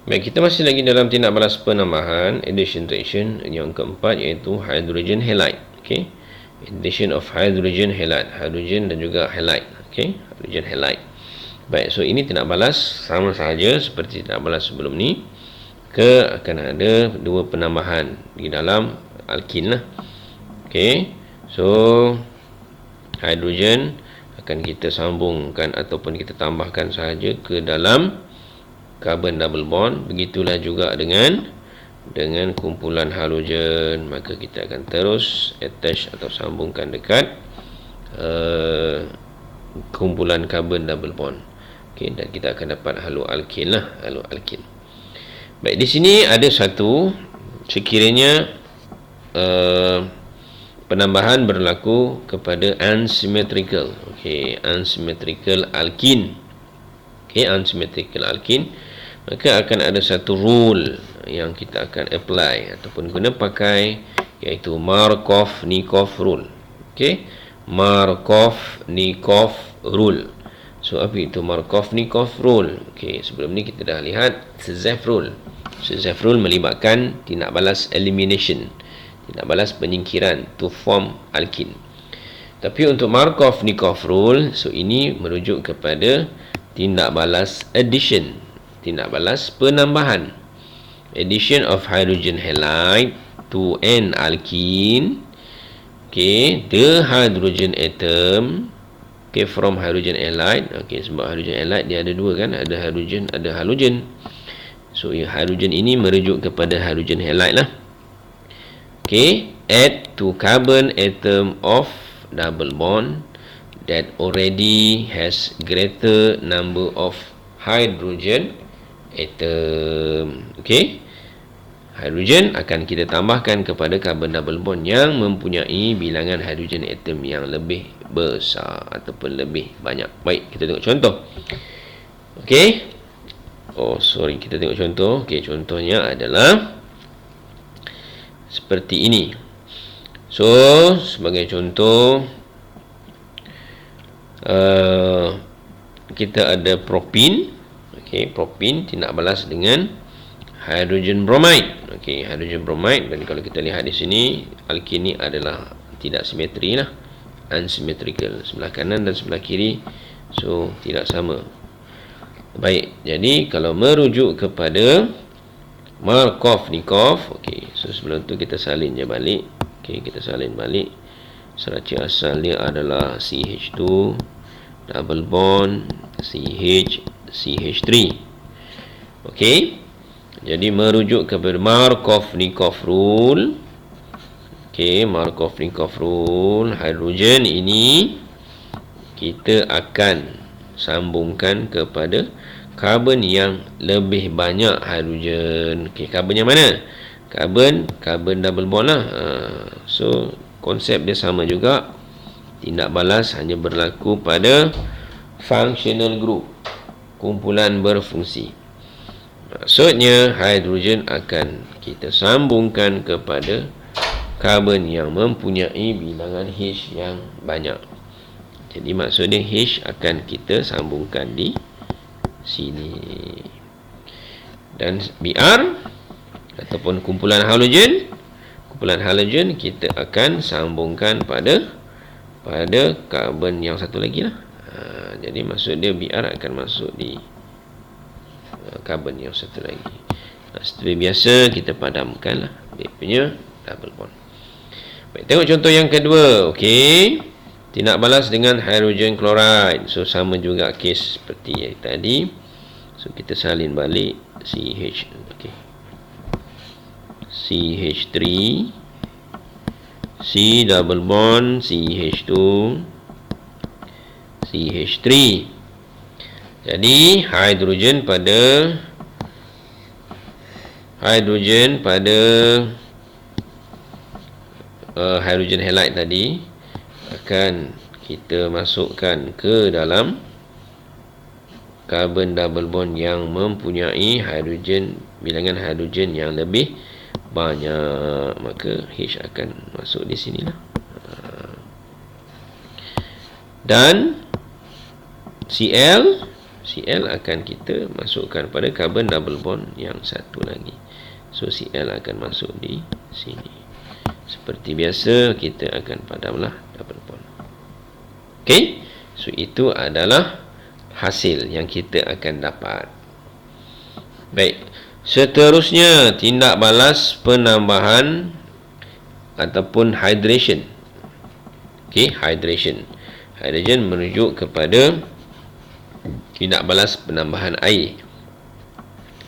Baik, kita masih lagi dalam tindak balas penambahan, addition reaction yang keempat, iaitu hydrogen halide. Okey, addition of hydrogen halide, hydrogen dan juga halide. Okey, hydrogen halide. Baik, so ini tindak balas sama sahaja seperti tindak balas sebelum ni. Akan ada dua penambahan di dalam alkin lah. Okey, so hydrogen akan kita sambungkan ataupun kita tambahkan sahaja ke dalam carbon double bond. Begitulah juga dengan kumpulan halogen, maka kita akan terus attach atau sambungkan dekat kumpulan carbon double bond. Okey, dan kita akan dapat haloalkin lah, haloalkin. Baik, di sini ada satu, sekiranya penambahan berlaku kepada unsymmetrical. Okey, unsymmetrical alkin. Okey, unsymmetrical alkin, maka akan ada satu rule yang kita akan apply ataupun guna pakai, iaitu Markov-Nikov rule. Okey, Markov-Nikov rule. So apa itu Markov-Nikov rule? Okey, sebelum ni kita dah lihat Széf rule. Széf rule melibatkan tindak balas elimination, tindak balas penyingkiran to form alkin. Tapi untuk Markov-Nikov rule, so ini merujuk kepada tindak balas addition, tindak balas penambahan. Addition of hydrogen halide to an alkene. Okay, the hydrogen atom, okay, from hydrogen halide. Okay, sebab hydrogen halide dia ada dua kan, ada hydrogen, ada halogen. So hydrogen ini merujuk kepada hydrogen halide lah. Okay, add to carbon atom of double bond that already has greater number of hydrogen atom. Okey, hydrogen akan kita tambahkan kepada carbon double bond yang mempunyai bilangan hydrogen atom yang lebih besar ataupun lebih banyak. Baik, kita tengok contoh. Okey, kita tengok contoh. Okey, contohnya adalah seperti ini. So sebagai contoh, kita ada propin. Okey, propin tindak balas dengan hydrogen bromide. Okey, hydrogen bromide, dan kalau kita lihat di sini, alkin ni adalah tidak simetri lah, unsymmetrical, sebelah kanan dan sebelah kiri, so tidak sama. Baik, jadi kalau merujuk kepada Markov-Nikov, okey, so sebelum tu kita salin je balik. Okey, kita salin balik. Seraca asal dia adalah CH2 double bond CH3. Okey, jadi merujuk kepada Markov-Nikov rule. Okey, Markov-Nikov rule, hidrogen ini kita akan sambungkan kepada karbon yang lebih banyak hidrogen. Okey, karbon yang mana? Karbon double bond lah. So konsep dia sama juga. Tindak balas hanya berlaku pada functional group, kumpulan berfungsi. Maksudnya hidrogen akan kita sambungkan kepada karbon yang mempunyai bilangan H yang banyak. Jadi maksudnya H akan kita sambungkan di sini. Dan Br ataupun kumpulan halogen kita akan sambungkan pada karbon yang satu lagi lah. Jadi maksud dia Br akan masuk di karbon yang satu lagi. Seperti biasa kita padamkan lah dia punya double bond. Baik, tengok contoh yang kedua. Okey, tindak balas dengan hydrogen chloride. So sama juga kes seperti yang tadi. So kita salin balik CH. Okey, CH3, C double bond CH2, CH3. Jadi hidrogen pada hydrogen halide tadi akan kita masukkan ke dalam carbon double bond yang mempunyai hidrogen, bilangan hidrogen yang lebih banyak, maka H akan masuk di sinilah. Dan Cl akan kita masukkan pada carbon double bond yang satu lagi. So Cl akan masuk di sini. Seperti biasa, kita akan padamlah double bond. Okey. So itu adalah hasil yang kita akan dapat. Baik. Seterusnya, tindak balas penambahan ataupun hydration. Okey, hydration. Hydration merujuk kepada tindak balas penambahan air.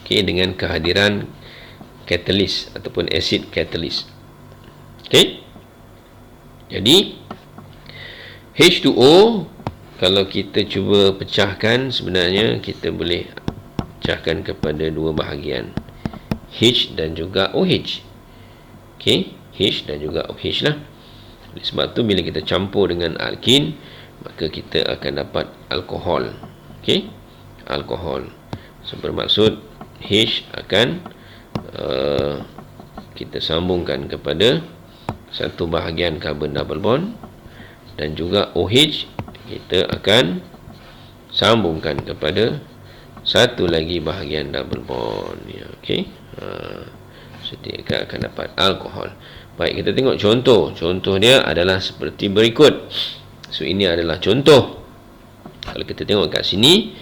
Okey, dengan kehadiran catalyst ataupun acid catalyst. Okey. Jadi H2O kalau kita cuba pecahkan, sebenarnya kita boleh pecahkan kepada dua bahagian, H dan juga OH. Okey, H dan juga OH lah. Oleh sebab tu bila kita campur dengan alkin, maka kita akan dapat alkohol. Okey, alkohol. So bermaksud H akan kita sambungkan kepada satu bahagian carbon double bond, dan juga OH kita akan sambungkan kepada satu lagi bahagian double bond. Ya, okey. So kita akan dapat alkohol. Baik, kita tengok contoh. Contoh dia adalah seperti berikut. So ini adalah contoh. Kalau kita tengok kat sini,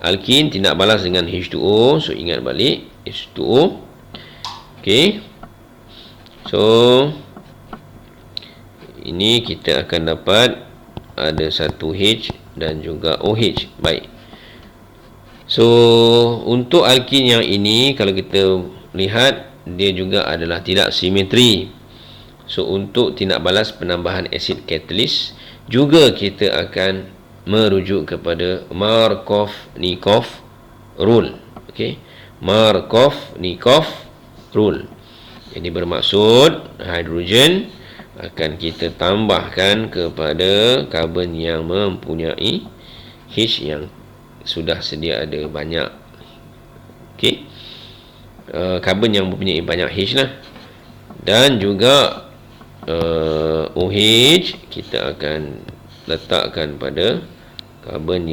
alkin tindak balas dengan H2O. So ingat balik H2O. Okey. So ini kita akan dapat ada satu H dan juga OH. Baik. So untuk alkin yang ini, kalau kita lihat, dia juga adalah tidak simetri. So untuk tindak balas penambahan acid catalyst juga kita akan merujuk kepada Markov-Nikov rule. Okey, Markov-Nikov rule. Jadi bermaksud hidrogen akan kita tambahkan kepada karbon yang mempunyai H yang sudah sedia ada banyak. Okey, karbon yang mempunyai banyak H lah. Dan juga OH kita akan letakkan pada karbon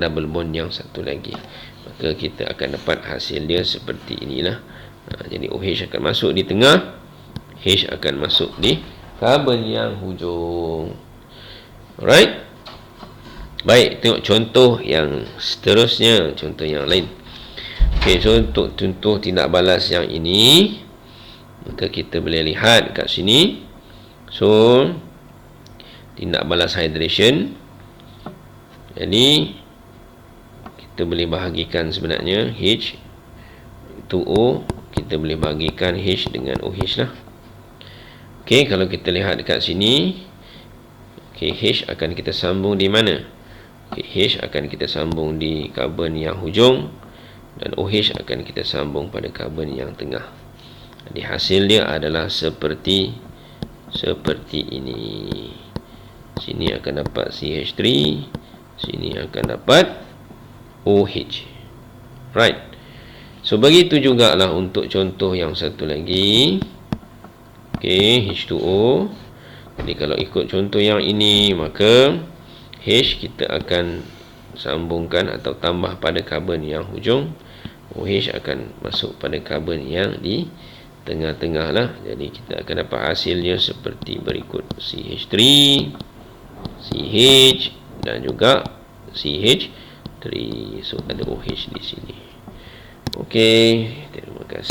double bond yang satu lagi. Maka kita akan dapat hasil dia seperti inilah. Jadi OH akan masuk di tengah, H akan masuk di karbon yang hujung. Alright. Baik, tengok contoh yang seterusnya, contoh yang lain. Okey, so untuk contoh tindak balas yang ini, maka kita boleh lihat kat sini. So tindak balas hydration. Jadi kita boleh bahagikan sebenarnya H2O, kita boleh bahagikan H dengan OH lah. Okey, kalau kita lihat dekat sini, okey, H akan kita sambung di mana? Okey, H akan kita sambung di karbon yang hujung, dan OH akan kita sambung pada karbon yang tengah. Jadi hasil dia adalah seperti ini. Sini akan dapat CH3, sini akan dapat OH. Right. So begitu jugalah untuk contoh yang satu lagi. Okey, H2O. Jadi kalau ikut contoh yang ini, maka H kita akan sambungkan atau tambah pada karbon yang hujung, OH akan masuk pada karbon yang di tengah-tengah lah. Jadi kita akan dapat hasilnya seperti berikut: CH3, CH dan juga CH3. So ada OH di sini. Okey, terima kasih.